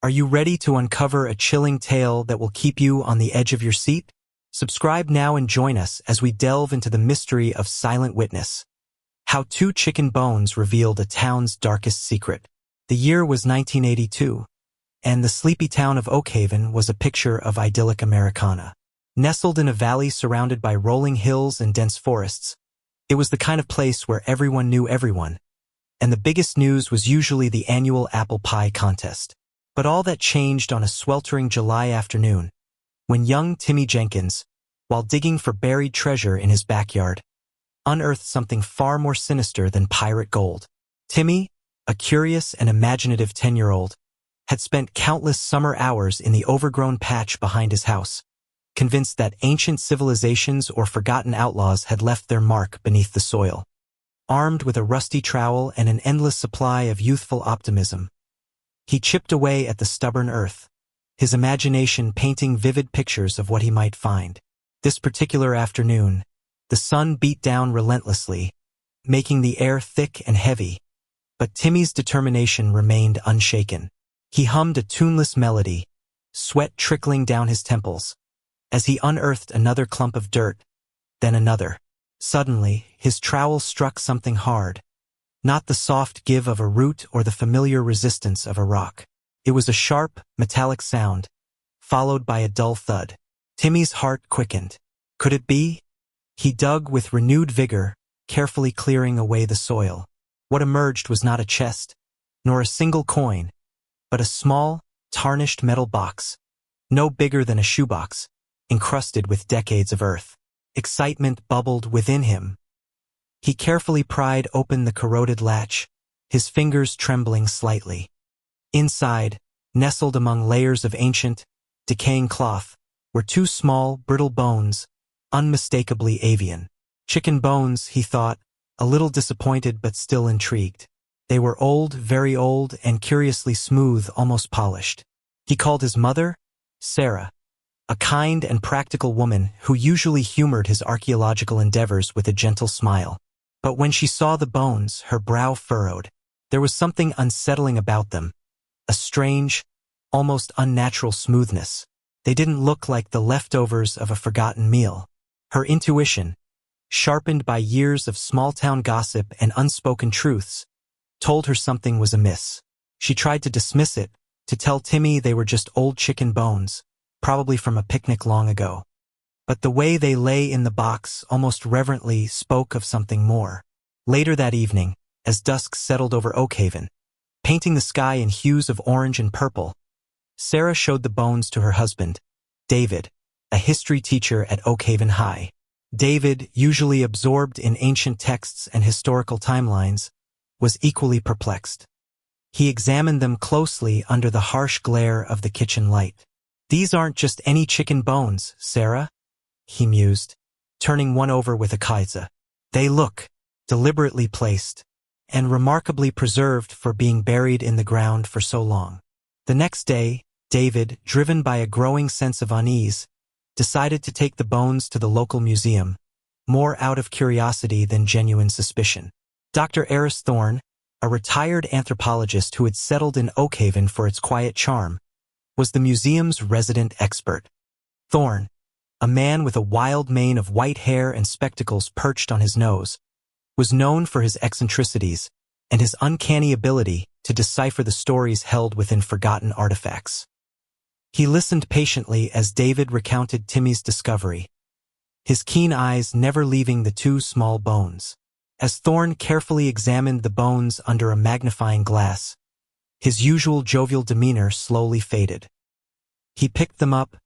Are you ready to uncover a chilling tale that will keep you on the edge of your seat? Subscribe now and join us as we delve into the mystery of Silent Witness. How two chicken bones revealed a town's darkest secret. The year was 1982, and the sleepy town of Oakhaven was a picture of idyllic Americana. Nestled in a valley surrounded by rolling hills and dense forests, it was the kind of place where everyone knew everyone, and the biggest news was usually the annual apple pie contest. But all that changed on a sweltering July afternoon, when young Timmy Jenkins, while digging for buried treasure in his backyard, unearthed something far more sinister than pirate gold. Timmy, a curious and imaginative 10-year-old, had spent countless summer hours in the overgrown patch behind his house, convinced that ancient civilizations or forgotten outlaws had left their mark beneath the soil. Armed with a rusty trowel and an endless supply of youthful optimism, he chipped away at the stubborn earth, his imagination painting vivid pictures of what he might find. This particular afternoon, the sun beat down relentlessly, making the air thick and heavy, but Timmy's determination remained unshaken. He hummed a tuneless melody, sweat trickling down his temples, as he unearthed another clump of dirt, then another. Suddenly, his trowel struck something hard, not the soft give of a root or the familiar resistance of a rock. It was a sharp, metallic sound, followed by a dull thud. Timmy's heart quickened. Could it be? He dug with renewed vigor, carefully clearing away the soil. What emerged was not a chest, nor a single coin, but a small, tarnished metal box, no bigger than a shoebox, encrusted with decades of earth. Excitement bubbled within him. He carefully pried open the corroded latch, his fingers trembling slightly. Inside, nestled among layers of ancient, decaying cloth, were two small, brittle bones, unmistakably avian. Chicken bones, he thought, a little disappointed but still intrigued. They were old, very old, and curiously smooth, almost polished. He called his mother, Sarah, a kind and practical woman who usually humored his archaeological endeavors with a gentle smile. But when she saw the bones, her brow furrowed. There was something unsettling about them, a strange, almost unnatural smoothness. They didn't look like the leftovers of a forgotten meal. Her intuition, sharpened by years of small-town gossip and unspoken truths, told her something was amiss. She tried to dismiss it, to tell Timmy they were just old chicken bones, probably from a picnic long ago. But the way they lay in the box almost reverently spoke of something more. Later that evening, as dusk settled over Oakhaven, painting the sky in hues of orange and purple, Sarah showed the bones to her husband, David, a history teacher at Oakhaven High. David, usually absorbed in ancient texts and historical timelines, was equally perplexed. He examined them closely under the harsh glare of the kitchen light. "These aren't just any chicken bones, Sarah," he mused, turning one over with a kaiza. "They look deliberately placed and remarkably preserved for being buried in the ground for so long." The next day, David, driven by a growing sense of unease, decided to take the bones to the local museum, more out of curiosity than genuine suspicion. Dr. Eris Thorne, a retired anthropologist who had settled in Oakhaven for its quiet charm, was the museum's resident expert. Thorne, a man with a wild mane of white hair and spectacles perched on his nose, was known for his eccentricities and his uncanny ability to decipher the stories held within forgotten artifacts. He listened patiently as David recounted Timmy's discovery, his keen eyes never leaving the two small bones. As Thorne carefully examined the bones under a magnifying glass, his usual jovial demeanor slowly faded. He picked them up,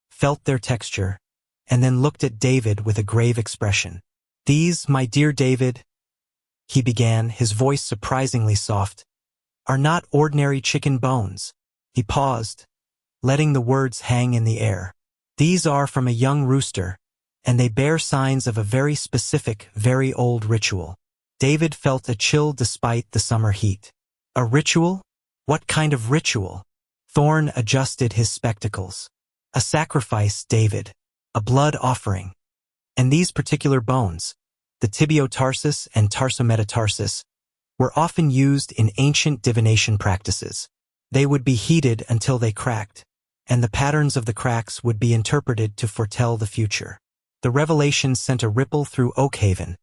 felt their texture, and then looked at David with a grave expression. "These, my dear David," he began, his voice surprisingly soft, "are not ordinary chicken bones." He paused, letting the words hang in the air. "These are from a young rooster, and they bear signs of a very specific, very old ritual." David felt a chill despite the summer heat. "A ritual? What kind of ritual?" Thorne adjusted his spectacles. "A sacrifice, David. A blood offering. And these particular bones, the tibiotarsus and tarsometatarsus, were often used in ancient divination practices. They would be heated until they cracked, and the patterns of the cracks would be interpreted to foretell the future. The revelation sent a ripple through Oakhaven,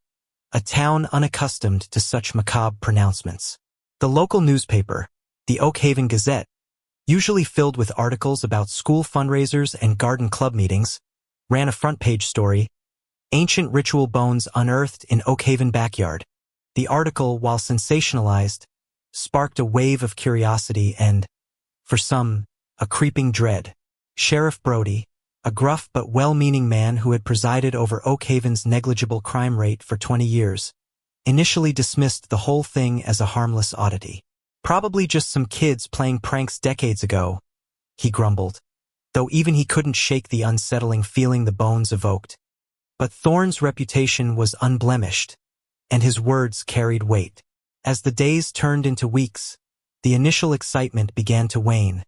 a town unaccustomed to such macabre pronouncements. The local newspaper, the Oakhaven Gazette, usually filled with articles about school fundraisers and garden club meetings, ran a front-page story, "Ancient Ritual Bones Unearthed in Oakhaven Backyard." The article, while sensationalized, sparked a wave of curiosity and, for some, a creeping dread. Sheriff Brody, a gruff but well-meaning man who had presided over Oakhaven's negligible crime rate for 20 years, initially dismissed the whole thing as a harmless oddity. "Probably just some kids playing pranks decades ago," he grumbled, though even he couldn't shake the unsettling feeling the bones evoked. But Thorne's reputation was unblemished, and his words carried weight. As the days turned into weeks, the initial excitement began to wane,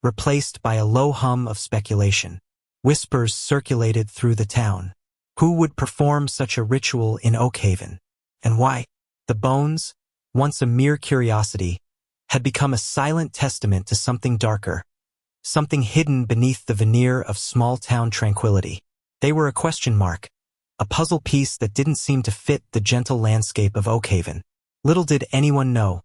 replaced by a low hum of speculation. Whispers circulated through the town. Who would perform such a ritual in Oakhaven? And why? The bones, once a mere curiosity, had become a silent testament to something darker, something hidden beneath the veneer of small-town tranquility. They were a question mark, a puzzle piece that didn't seem to fit the gentle landscape of Oakhaven. Little did anyone know,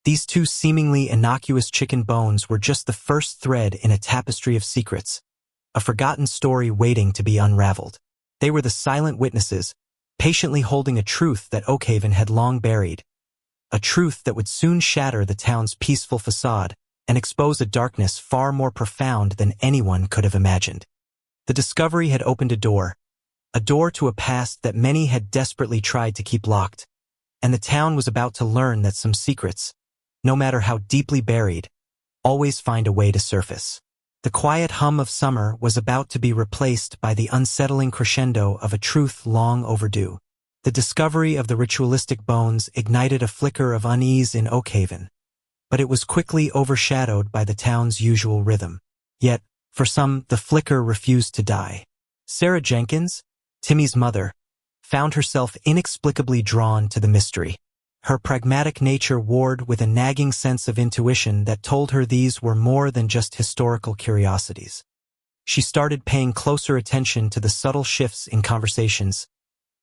these two seemingly innocuous chicken bones were just the first thread in a tapestry of secrets, a forgotten story waiting to be unraveled. They were the silent witnesses, patiently holding a truth that Oakhaven had long buried, a truth that would soon shatter the town's peaceful facade and expose a darkness far more profound than anyone could have imagined. The discovery had opened a door to a past that many had desperately tried to keep locked, and the town was about to learn that some secrets, no matter how deeply buried, always find a way to surface. The quiet hum of summer was about to be replaced by the unsettling crescendo of a truth long overdue. The discovery of the ritualistic bones ignited a flicker of unease in Oakhaven, but it was quickly overshadowed by the town's usual rhythm. Yet, for some, the flicker refused to die. Sarah Jenkins, Timmy's mother, found herself inexplicably drawn to the mystery. Her pragmatic nature warred with a nagging sense of intuition that told her these were more than just historical curiosities. She started paying closer attention to the subtle shifts in conversations,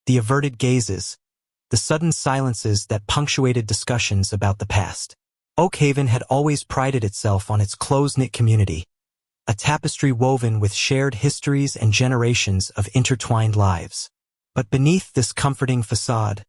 the averted gazes, the sudden silences that punctuated discussions about the past. Oakhaven had always prided itself on its close-knit community, a tapestry woven with shared histories and generations of intertwined lives. But beneath this comforting facade,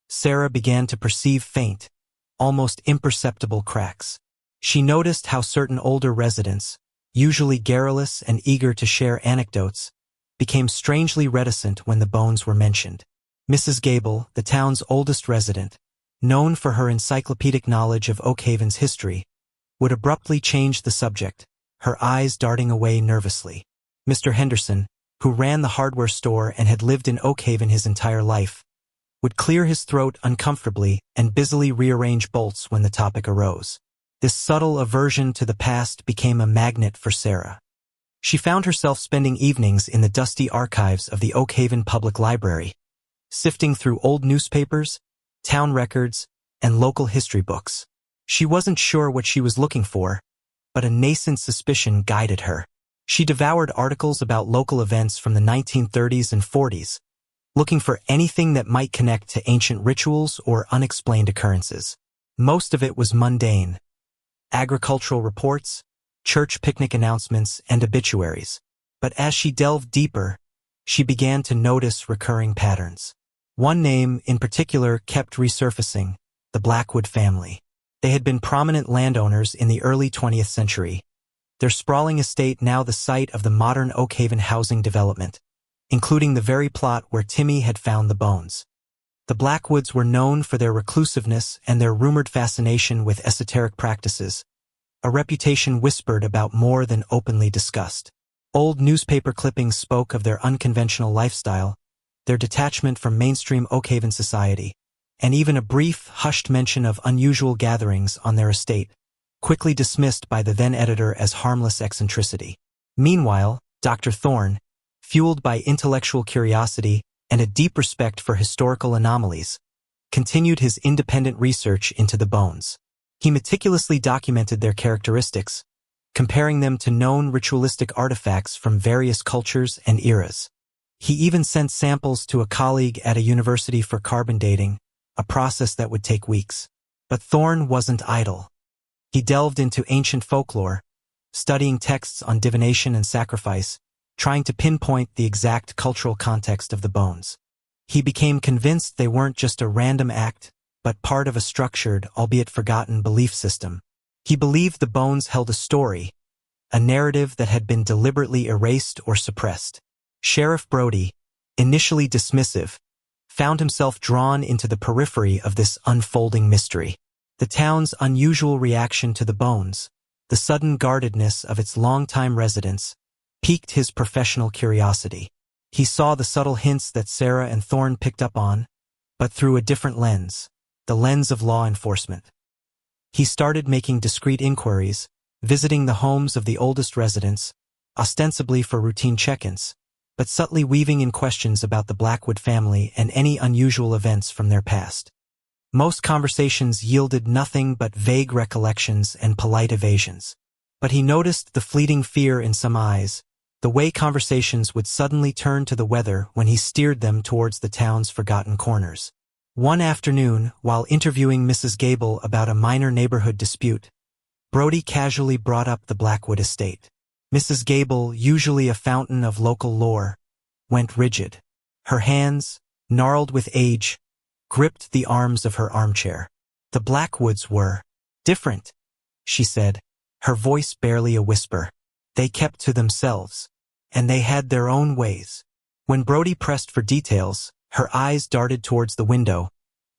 Sarah began to perceive faint, almost imperceptible cracks. She noticed how certain older residents, usually garrulous and eager to share anecdotes, became strangely reticent when the bones were mentioned. Mrs. Gable, the town's oldest resident, known for her encyclopedic knowledge of Oakhaven's history, would abruptly change the subject, her eyes darting away nervously. Mr. Henderson, who ran the hardware store and had lived in Oakhaven his entire life, would clear his throat uncomfortably and busily rearrange bolts when the topic arose. This subtle aversion to the past became a magnet for Sarah. She found herself spending evenings in the dusty archives of the Oakhaven Public Library, sifting through old newspapers, town records, and local history books. She wasn't sure what she was looking for, but a nascent suspicion guided her. She devoured articles about local events from the 1930s and 40s, looking for anything that might connect to ancient rituals or unexplained occurrences. Most of it was mundane: agricultural reports, church picnic announcements, and obituaries. But as she delved deeper, she began to notice recurring patterns. One name in particular kept resurfacing: the Blackwood family. They had been prominent landowners in the early 20th century, their sprawling estate now the site of the modern Oakhaven housing development, including the very plot where Timmy had found the bones. The Blackwoods were known for their reclusiveness and their rumored fascination with esoteric practices, a reputation whispered about more than openly discussed. Old newspaper clippings spoke of their unconventional lifestyle, their detachment from mainstream Oakhaven society, and even a brief, hushed mention of unusual gatherings on their estate, quickly dismissed by the then-editor as harmless eccentricity. Meanwhile, Dr. Thorne, fueled by intellectual curiosity and a deep respect for historical anomalies, continued his independent research into the bones. He meticulously documented their characteristics, comparing them to known ritualistic artifacts from various cultures and eras. He even sent samples to a colleague at a university for carbon dating, a process that would take weeks. But Thorne wasn't idle. He delved into ancient folklore, studying texts on divination and sacrifice, trying to pinpoint the exact cultural context of the bones. He became convinced they weren't just a random act, but part of a structured, albeit forgotten, belief system. He believed the bones held a story, a narrative that had been deliberately erased or suppressed. Sheriff Brody, initially dismissive, found himself drawn into the periphery of this unfolding mystery. The town's unusual reaction to the bones, the sudden guardedness of its longtime residents, piqued his professional curiosity. He saw the subtle hints that Sarah and Thorne picked up on, but through a different lens, the lens of law enforcement. He started making discreet inquiries, visiting the homes of the oldest residents, ostensibly for routine check-ins, but subtly weaving in questions about the Blackwood family and any unusual events from their past. Most conversations yielded nothing but vague recollections and polite evasions. But he noticed the fleeting fear in some eyes, the way conversations would suddenly turn to the weather when he steered them towards the town's forgotten corners. One afternoon, while interviewing Mrs. Gable about a minor neighborhood dispute, Brody casually brought up the Blackwood estate. Mrs. Gable, usually a fountain of local lore, went rigid. Her hands, gnarled with age, gripped the arms of her armchair. The Blackwoods were different, she said, her voice barely a whisper. They kept to themselves, and they had their own ways. When Brody pressed for details, her eyes darted towards the window,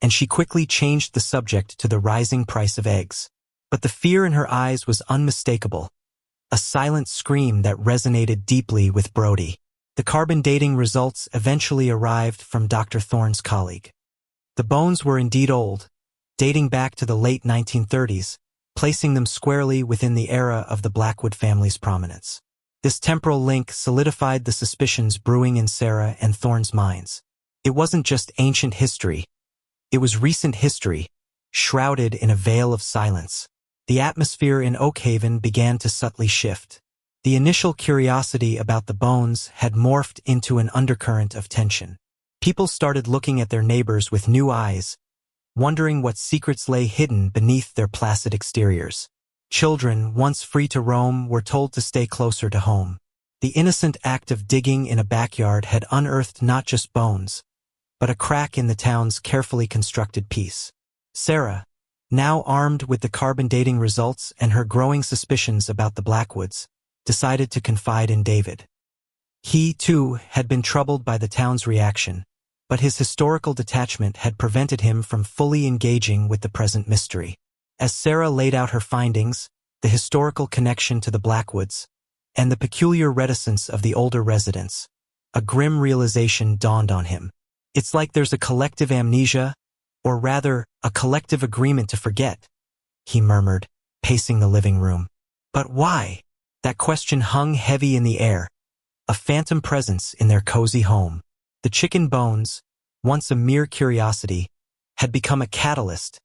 and she quickly changed the subject to the rising price of eggs. But the fear in her eyes was unmistakable, a silent scream that resonated deeply with Brody. The carbon dating results eventually arrived from Dr. Thorne's colleague. The bones were indeed old, dating back to the late 1930s, placing them squarely within the era of the Blackwood family's prominence. This temporal link solidified the suspicions brewing in Sarah and Thorne's minds. It wasn't just ancient history. It was recent history, shrouded in a veil of silence. The atmosphere in Oakhaven began to subtly shift. The initial curiosity about the bones had morphed into an undercurrent of tension. People started looking at their neighbors with new eyes, wondering what secrets lay hidden beneath their placid exteriors. Children, once free to roam, were told to stay closer to home. The innocent act of digging in a backyard had unearthed not just bones, but a crack in the town's carefully constructed peace. Sarah, now armed with the carbon dating results and her growing suspicions about the Blackwoods, decided to confide in David. He, too, had been troubled by the town's reaction, but his historical detachment had prevented him from fully engaging with the present mystery. As Sarah laid out her findings, the historical connection to the Blackwoods, and the peculiar reticence of the older residents, a grim realization dawned on him. It's like there's a collective amnesia, or rather, a collective agreement to forget, he murmured, pacing the living room. But why? That question hung heavy in the air, a phantom presence in their cozy home. The chicken bones, once a mere curiosity, had become a catalyst,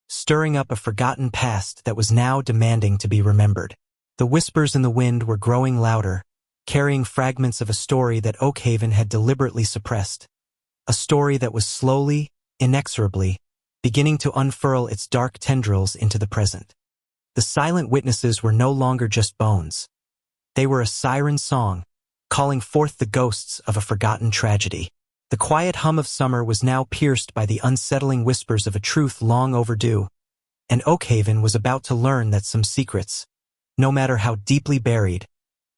stirring up a forgotten past that was now demanding to be remembered. The whispers in the wind were growing louder, carrying fragments of a story that Oakhaven had deliberately suppressed, a story that was slowly, inexorably, beginning to unfurl its dark tendrils into the present. The silent witnesses were no longer just bones. They were a siren song, calling forth the ghosts of a forgotten tragedy. The quiet hum of summer was now pierced by the unsettling whispers of a truth long overdue, and Oakhaven was about to learn that some secrets, no matter how deeply buried,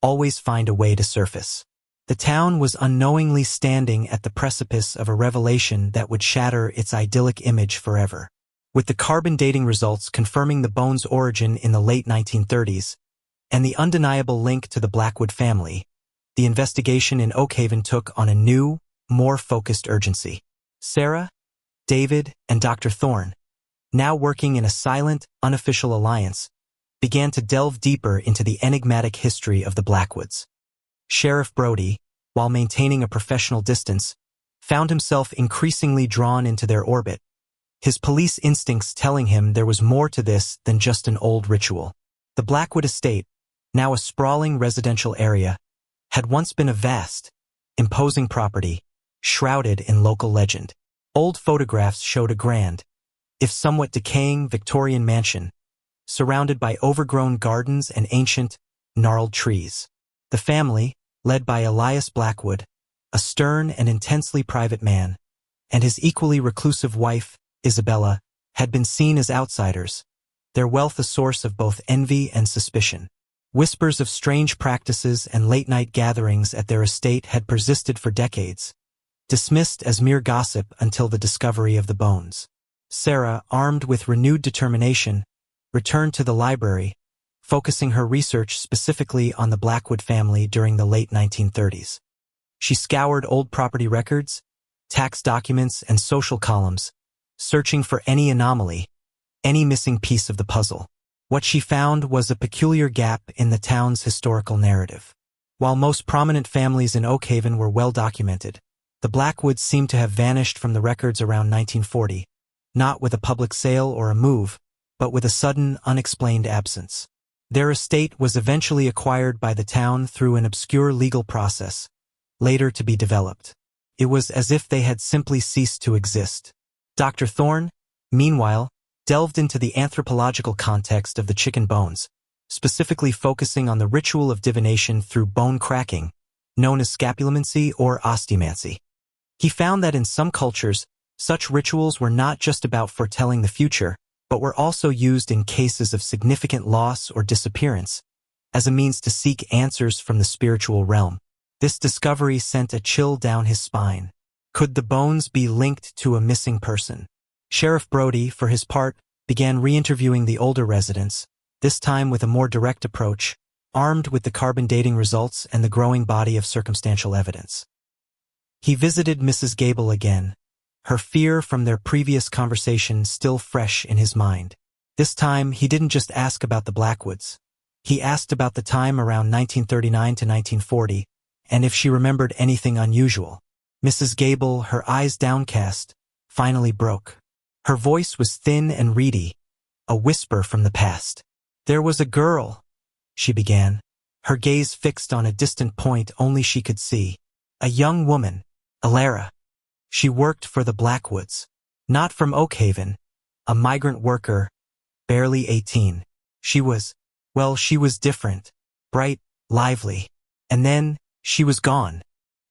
always find a way to surface. The town was unknowingly standing at the precipice of a revelation that would shatter its idyllic image forever. With the carbon dating results confirming the bones' origin in the late 1930s, and the undeniable link to the Blackwood family, the investigation in Oakhaven took on a new, more focused urgency. Sarah, David, and Dr. Thorne, now working in a silent, unofficial alliance, began to delve deeper into the enigmatic history of the Blackwoods. Sheriff Brody, while maintaining a professional distance, found himself increasingly drawn into their orbit, his police instincts telling him there was more to this than just an old ritual. The Blackwood estate, now a sprawling residential area, had once been a vast, imposing property, shrouded in local legend. Old photographs showed a grand, if somewhat decaying Victorian mansion, surrounded by overgrown gardens and ancient, gnarled trees. The family, led by Elias Blackwood, a stern and intensely private man, and his equally reclusive wife, Isabella, had been seen as outsiders, their wealth a source of both envy and suspicion. Whispers of strange practices and late-night gatherings at their estate had persisted for decades, dismissed as mere gossip until the discovery of the bones. Sarah, armed with renewed determination, returned to the library, focusing her research specifically on the Blackwood family during the late 1930s. She scoured old property records, tax documents, and social columns, searching for any anomaly, any missing piece of the puzzle. What she found was a peculiar gap in the town's historical narrative. While most prominent families in Oakhaven were well documented, the Blackwoods seemed to have vanished from the records around 1940, not with a public sale or a move, but with a sudden, unexplained absence. Their estate was eventually acquired by the town through an obscure legal process, later to be developed. It was as if they had simply ceased to exist. Dr. Thorne, meanwhile, delved into the anthropological context of the chicken bones, specifically focusing on the ritual of divination through bone cracking, known as scapulomancy or osteomancy. He found that in some cultures, such rituals were not just about foretelling the future, but were also used in cases of significant loss or disappearance, as a means to seek answers from the spiritual realm. This discovery sent a chill down his spine. Could the bones be linked to a missing person? Sheriff Brody, for his part, began re-interviewing the older residents, this time with a more direct approach, armed with the carbon dating results and the growing body of circumstantial evidence. He visited Mrs. Gable again, her fear from their previous conversation still fresh in his mind. This time, he didn't just ask about the Blackwoods. He asked about the time around 1939 to 1940, and if she remembered anything unusual. Mrs. Gable, her eyes downcast, finally broke. Her voice was thin and reedy, a whisper from the past. "There was a girl," she began, her gaze fixed on a distant point only she could see. "A young woman, Alara. She worked for the Blackwoods. Not from Oakhaven, a migrant worker, barely 18. She was different, bright, lively. And then, she was gone."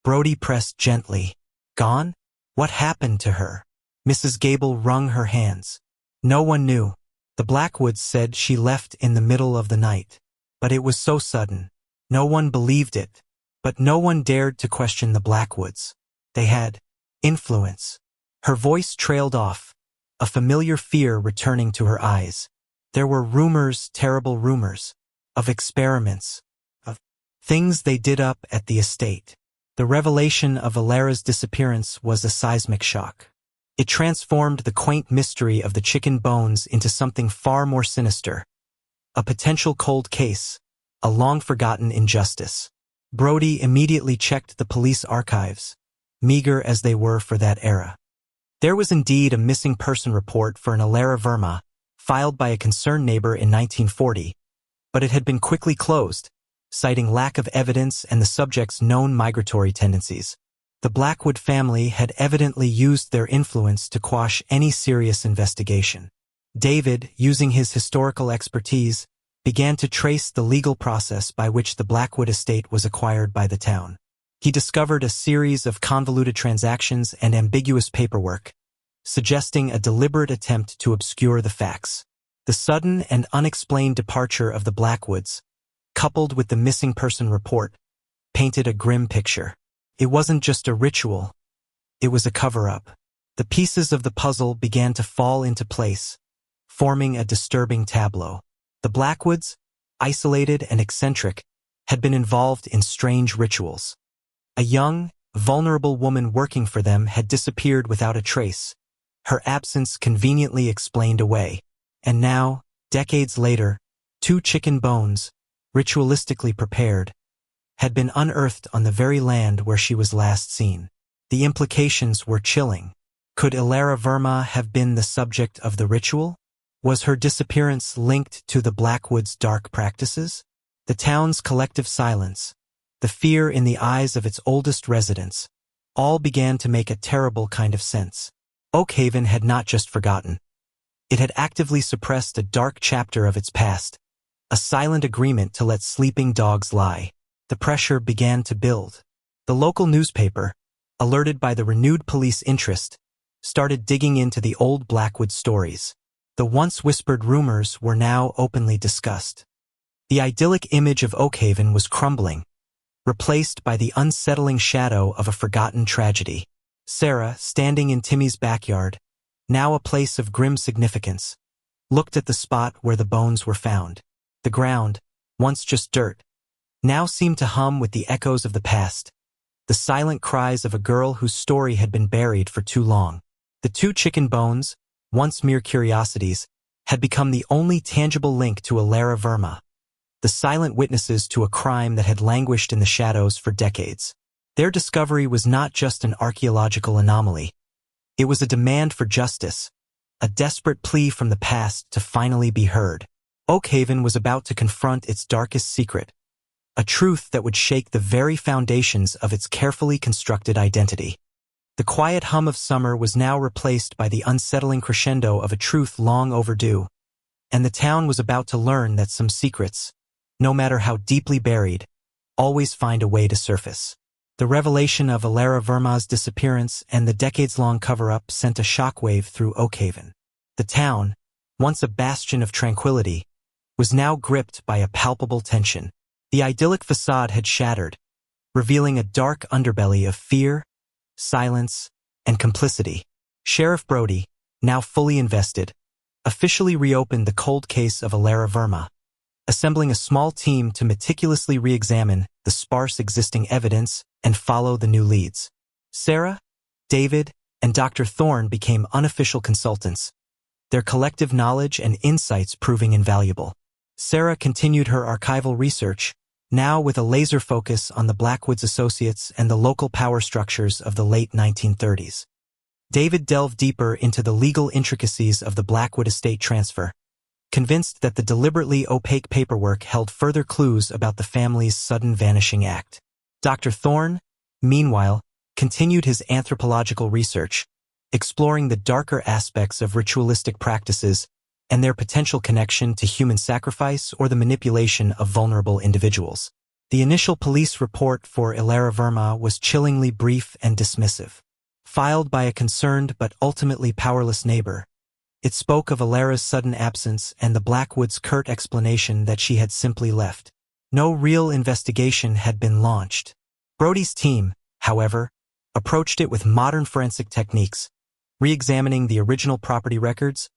Brody pressed gently. "Gone? What happened to her?" Mrs. Gable wrung her hands. "No one knew. The Blackwoods said she left in the middle of the night. But it was so sudden. No one believed it. But no one dared to question the Blackwoods. They had influence." Her voice trailed off, a familiar fear returning to her eyes. There were rumors, terrible rumors, of experiments, of things they did up at the estate. The revelation of Alara's disappearance was a seismic shock. It transformed the quaint mystery of the chicken bones into something far more sinister. A potential cold case, a long-forgotten injustice. Brody immediately checked the police archives, meager as they were for that era. There was indeed a missing person report for an Alara Verma, filed by a concerned neighbor in 1940, but it had been quickly closed, citing lack of evidence and the subject's known migratory tendencies. The Blackwood family had evidently used their influence to quash any serious investigation. David, using his historical expertise, began to trace the legal process by which the Blackwood estate was acquired by the town. He discovered a series of convoluted transactions and ambiguous paperwork, suggesting a deliberate attempt to obscure the facts. The sudden and unexplained departure of the Blackwoods, coupled with the missing person report, painted a grim picture. It wasn't just a ritual, it was a cover-up. The pieces of the puzzle began to fall into place, forming a disturbing tableau. The Blackwoods, isolated and eccentric, had been involved in strange rituals. A young, vulnerable woman working for them had disappeared without a trace, her absence conveniently explained away. And now, decades later, 2 chicken bones, ritualistically prepared, had been unearthed on the very land where she was last seen. The implications were chilling. Could Ilara Verma have been the subject of the ritual? Was her disappearance linked to the Blackwood's dark practices? The town's collective silence, the fear in the eyes of its oldest residents, all began to make a terrible kind of sense. Oakhaven had not just forgotten. It had actively suppressed a dark chapter of its past, a silent agreement to let sleeping dogs lie. The pressure began to build. The local newspaper, alerted by the renewed police interest, started digging into the old Blackwood stories. The once whispered rumors were now openly discussed. The idyllic image of Oakhaven was crumbling, replaced by the unsettling shadow of a forgotten tragedy. Sarah, standing in Timmy's backyard, now a place of grim significance, looked at the spot where the bones were found. The ground, once just dirt, now seemed to hum with the echoes of the past, the silent cries of a girl whose story had been buried for too long. The two chicken bones, once mere curiosities, had become the only tangible link to Ilara Verma, the silent witnesses to a crime that had languished in the shadows for decades. Their discovery was not just an archaeological anomaly. It was a demand for justice, a desperate plea from the past to finally be heard. Oakhaven was about to confront its darkest secret, a truth that would shake the very foundations of its carefully constructed identity. The quiet hum of summer was now replaced by the unsettling crescendo of a truth long overdue, and the town was about to learn that some secrets, no matter how deeply buried, always find a way to surface. The revelation of Ilara Verma's disappearance and the decades-long cover-up sent a shockwave through Oakhaven. The town, once a bastion of tranquility, was now gripped by a palpable tension. The idyllic facade had shattered, revealing a dark underbelly of fear, silence, and complicity. Sheriff Brody, now fully invested, officially reopened the cold case of Ilara Verma, assembling a small team to meticulously re-examine the sparse existing evidence and follow the new leads. Sarah, David, and Dr. Thorne became unofficial consultants, their collective knowledge and insights proving invaluable. Sarah continued her archival research, now with a laser focus on the Blackwoods Associates and the local power structures of the late 1930s. David delved deeper into the legal intricacies of the Blackwood estate transfer, convinced that the deliberately opaque paperwork held further clues about the family's sudden vanishing act. Dr. Thorne, meanwhile, continued his anthropological research, exploring the darker aspects of ritualistic practices and their potential connection to human sacrifice or the manipulation of vulnerable individuals. The initial police report for Ilara Verma was chillingly brief and dismissive. Filed by a concerned but ultimately powerless neighbor, it spoke of Ilara's sudden absence and the Blackwoods' curt explanation that she had simply left. No real investigation had been launched. Brody's team, however, approached it with modern forensic techniques, re-examining the original property records,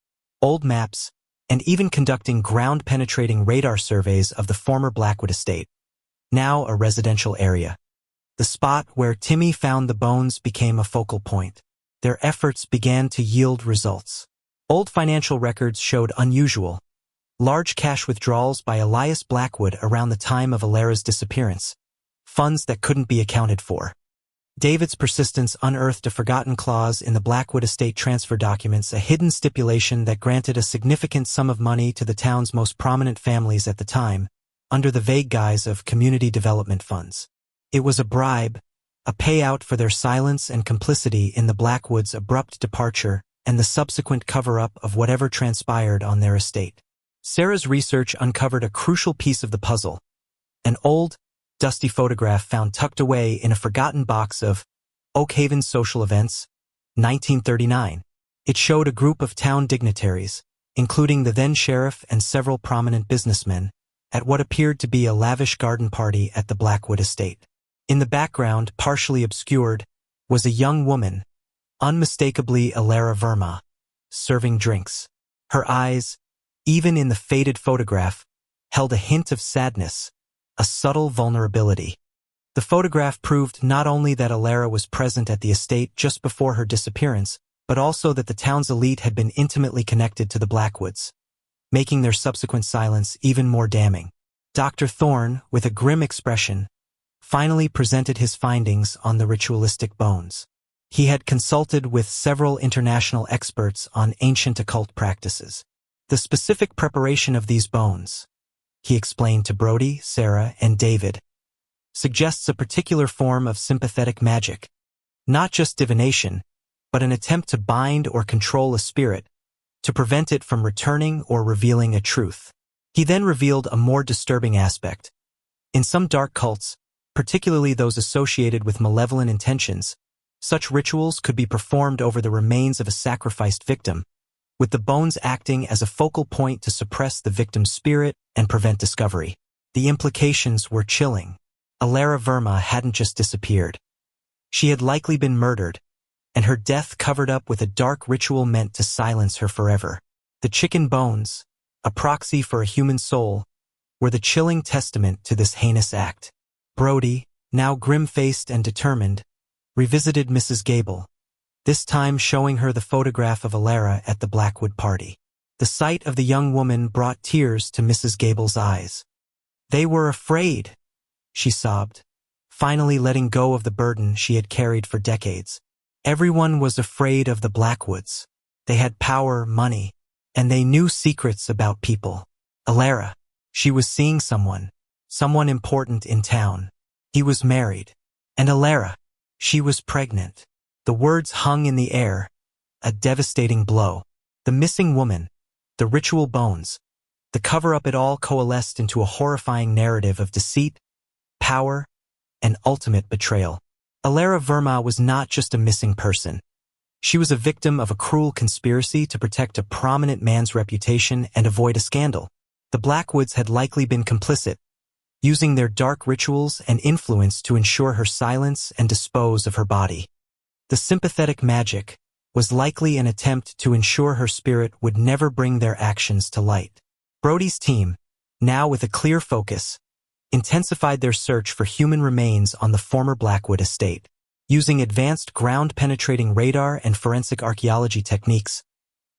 old maps, and even conducting ground-penetrating radar surveys of the former Blackwood estate, now a residential area. The spot where Timmy found the bones became a focal point. Their efforts began to yield results. Old financial records showed unusual, large cash withdrawals by Elias Blackwood around the time of Ilara's disappearance, funds that couldn't be accounted for. David's persistence unearthed a forgotten clause in the Blackwood estate transfer documents, a hidden stipulation that granted a significant sum of money to the town's most prominent families at the time, under the vague guise of community development funds. It was a bribe, a payout for their silence and complicity in the Blackwoods' abrupt departure and the subsequent cover-up of whatever transpired on their estate. Sarah's research uncovered a crucial piece of the puzzle, an old, dusty photograph found tucked away in a forgotten box of Oakhaven Social Events, 1939. It showed a group of town dignitaries, including the then sheriff and several prominent businessmen, at what appeared to be a lavish garden party at the Blackwood estate. In the background, partially obscured, was a young woman, unmistakably Ilara Verma, serving drinks. Her eyes, even in the faded photograph, held a hint of sadness, a subtle vulnerability. The photograph proved not only that Ilara was present at the estate just before her disappearance, but also that the town's elite had been intimately connected to the Blackwoods, making their subsequent silence even more damning. Dr. Thorne, with a grim expression, finally presented his findings on the ritualistic bones. He had consulted with several international experts on ancient occult practices. The specific preparation of these bones, he explained to Brody, Sarah, and David, suggests a particular form of sympathetic magic, not just divination, but an attempt to bind or control a spirit, to prevent it from returning or revealing a truth. He then revealed a more disturbing aspect. In some dark cults, particularly those associated with malevolent intentions, such rituals could be performed over the remains of a sacrificed victim, with the bones acting as a focal point to suppress the victim's spirit and prevent discovery. The implications were chilling. Alara Verma hadn't just disappeared. She had likely been murdered, and her death covered up with a dark ritual meant to silence her forever. The chicken bones, a proxy for a human soul, were the chilling testament to this heinous act. Brody, now grim-faced and determined, revisited Mrs. Gable, this time showing her the photograph of Alara at the Blackwood party. The sight of the young woman brought tears to Mrs. Gable's eyes. "They were afraid," she sobbed, finally letting go of the burden she had carried for decades. Everyone was afraid of the Blackwoods. They had power, money, and they knew secrets about people. Alara, she was seeing someone important in town. He was married. And Alara, she was pregnant. The words hung in the air, a devastating blow. The missing woman, the ritual bones, the cover-up, it all coalesced into a horrifying narrative of deceit, power, and ultimate betrayal. Alara Verma was not just a missing person. She was a victim of a cruel conspiracy to protect a prominent man's reputation and avoid a scandal. The Blackwoods had likely been complicit, using their dark rituals and influence to ensure her silence and dispose of her body. The sympathetic magic was likely an attempt to ensure her spirit would never bring their actions to light. Brody's team, now with a clear focus, intensified their search for human remains on the former Blackwood estate. Using advanced ground-penetrating radar and forensic archaeology techniques,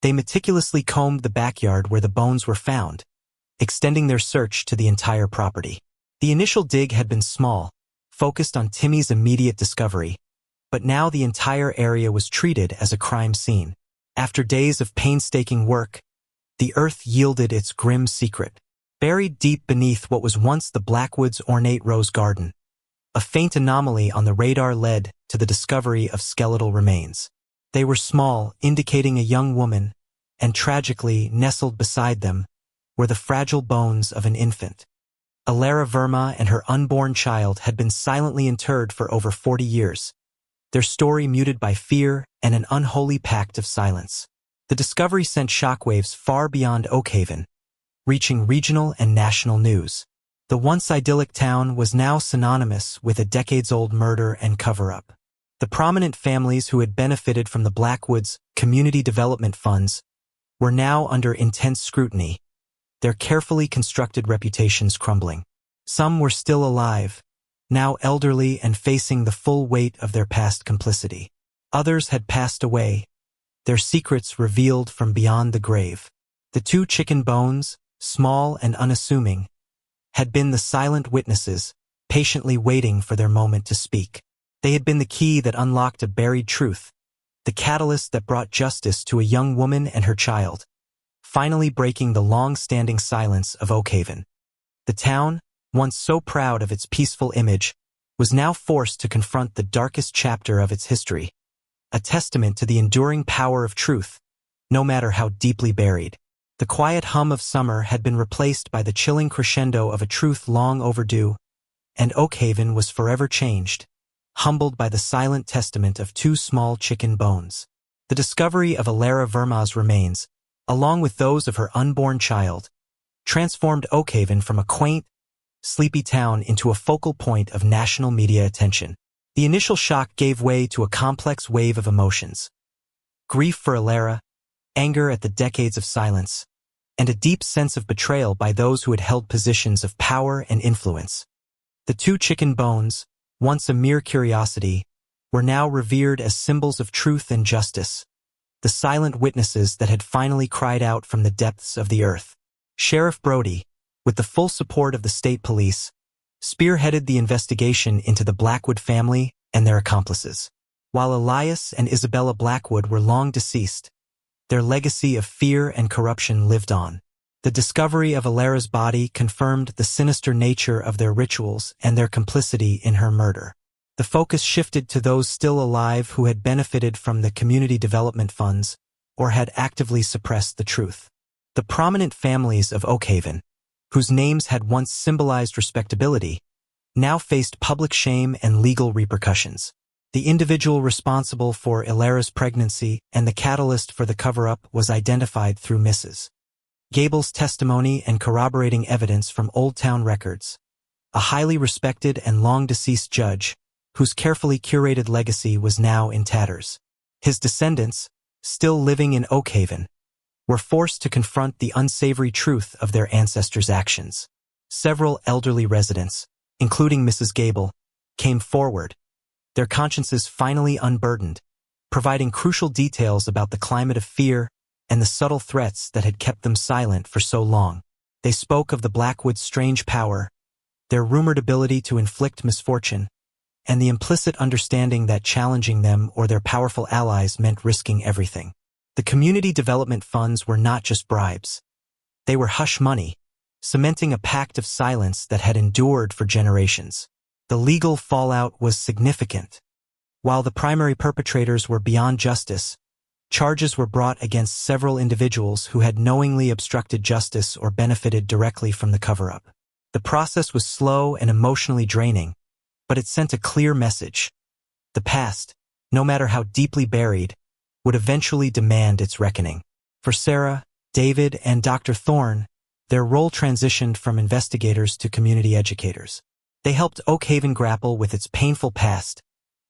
they meticulously combed the backyard where the bones were found, extending their search to the entire property. The initial dig had been small, focused on Timmy's immediate discovery, but now the entire area was treated as a crime scene. After days of painstaking work, the earth yielded its grim secret. Buried deep beneath what was once the Blackwoods' ornate rose garden, a faint anomaly on the radar led to the discovery of skeletal remains. They were small, indicating a young woman, and tragically, nestled beside them, were the fragile bones of an infant. Alara Verma and her unborn child had been silently interred for over 40 years, their story muted by fear and an unholy pact of silence. The discovery sent shockwaves far beyond Oakhaven, reaching regional and national news. The once idyllic town was now synonymous with a decades-old murder and cover-up. The prominent families who had benefited from the Blackwoods' community development funds were now under intense scrutiny, their carefully constructed reputations crumbling. Some were still alive, now elderly and facing the full weight of their past complicity. Others had passed away, their secrets revealed from beyond the grave. The two chicken bones, small and unassuming, had been the silent witnesses, patiently waiting for their moment to speak. They had been the key that unlocked a buried truth, the catalyst that brought justice to a young woman and her child, finally breaking the long-standing silence of Oakhaven. The town, once so proud of its peaceful image, was now forced to confront the darkest chapter of its history, a testament to the enduring power of truth, no matter how deeply buried. The quiet hum of summer had been replaced by the chilling crescendo of a truth long overdue, and Oakhaven was forever changed, humbled by the silent testament of two small chicken bones. The discovery of Alara Verma's remains, along with those of her unborn child, transformed Oakhaven from a quaint, sleepy town into a focal point of national media attention. The initial shock gave way to a complex wave of emotions. Grief for Alara, anger at the decades of silence, and a deep sense of betrayal by those who had held positions of power and influence. The two chicken bones, once a mere curiosity, were now revered as symbols of truth and justice, the silent witnesses that had finally cried out from the depths of the earth. Sheriff Brody, with the full support of the state police, spearheaded the investigation into the Blackwood family and their accomplices. While Elias and Isabella Blackwood were long deceased, their legacy of fear and corruption lived on. The discovery of Alara's body confirmed the sinister nature of their rituals and their complicity in her murder. The focus shifted to those still alive who had benefited from the community development funds or had actively suppressed the truth. The prominent families of Oakhaven, whose names had once symbolized respectability, now faced public shame and legal repercussions. The individual responsible for Alara's pregnancy and the catalyst for the cover-up was identified through Mrs. Gable's testimony and corroborating evidence from Old Town records. A highly respected and long-deceased judge, whose carefully curated legacy was now in tatters. His descendants, still living in Oakhaven, were forced to confront the unsavory truth of their ancestors' actions. Several elderly residents, including Mrs. Gable, came forward, their consciences finally unburdened, providing crucial details about the climate of fear and the subtle threats that had kept them silent for so long. They spoke of the Blackwoods' strange power, their rumored ability to inflict misfortune, and the implicit understanding that challenging them or their powerful allies meant risking everything. The community development funds were not just bribes. They were hush money, cementing a pact of silence that had endured for generations. The legal fallout was significant. While the primary perpetrators were beyond justice, charges were brought against several individuals who had knowingly obstructed justice or benefited directly from the cover-up. The process was slow and emotionally draining, but it sent a clear message. The past, no matter how deeply buried, would eventually demand its reckoning. For Sarah, David, and Dr. Thorne, their role transitioned from investigators to community educators. They helped Oakhaven grapple with its painful past,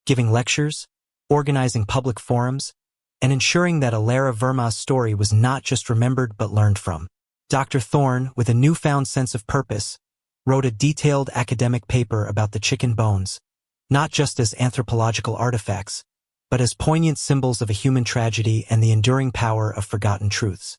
giving lectures, organizing public forums, and ensuring that Alara Verma's story was not just remembered but learned from. Dr. Thorne, with a newfound sense of purpose, wrote a detailed academic paper about the chicken bones, not just as anthropological artifacts, but as poignant symbols of a human tragedy and the enduring power of forgotten truths.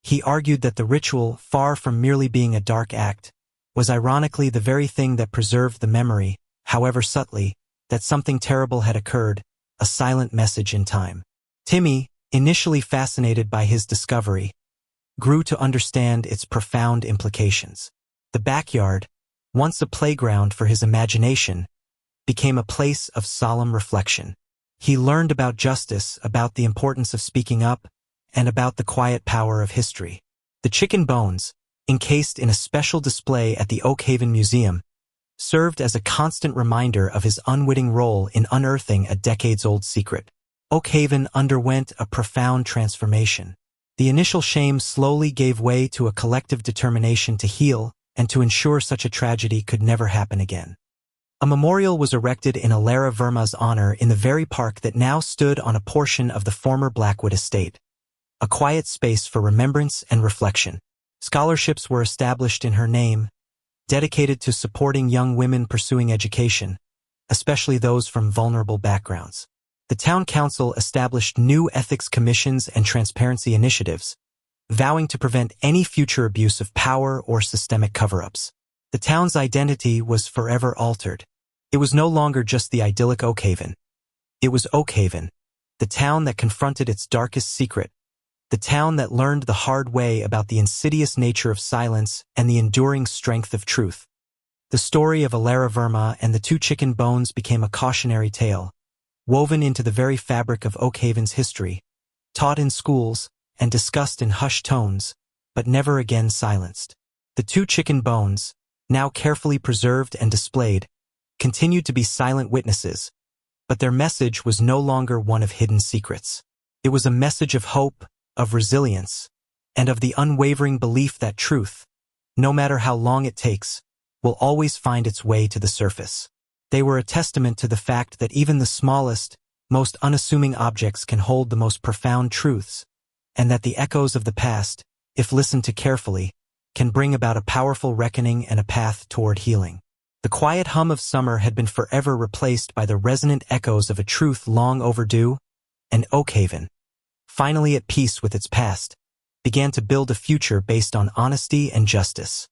He argued that the ritual, far from merely being a dark act, was ironically the very thing that preserved the memory, however subtly, that something terrible had occurred, a silent message in time. Timmy, initially fascinated by his discovery, grew to understand its profound implications. The backyard, once a playground for his imagination, became a place of solemn reflection. He learned about justice, about the importance of speaking up, and about the quiet power of history. The chicken bones, encased in a special display at the Oakhaven Museum, served as a constant reminder of his unwitting role in unearthing a decades-old secret. Oakhaven underwent a profound transformation. The initial shame slowly gave way to a collective determination to heal and to ensure such a tragedy could never happen again. A memorial was erected in Alara Verma's honor in the very park that now stood on a portion of the former Blackwood estate, a quiet space for remembrance and reflection. Scholarships were established in her name, dedicated to supporting young women pursuing education, especially those from vulnerable backgrounds. The town council established new ethics commissions and transparency initiatives, vowing to prevent any future abuse of power or systemic cover-ups. The town's identity was forever altered. It was no longer just the idyllic Oakhaven. It was Oakhaven, the town that confronted its darkest secret, the town that learned the hard way about the insidious nature of silence and the enduring strength of truth. The story of Alara Verma and the two chicken bones became a cautionary tale, woven into the very fabric of Oakhaven's history, taught in schools and discussed in hushed tones, but never again silenced. The two chicken bones, now carefully preserved and displayed, continued to be silent witnesses, but their message was no longer one of hidden secrets. It was a message of hope, of resilience, and of the unwavering belief that truth, no matter how long it takes, will always find its way to the surface. They were a testament to the fact that even the smallest, most unassuming objects can hold the most profound truths, and that the echoes of the past, if listened to carefully, can bring about a powerful reckoning and a path toward healing. The quiet hum of summer had been forever replaced by the resonant echoes of a truth long overdue, and Oakhaven, finally at peace with its past, began to build a future based on honesty and justice.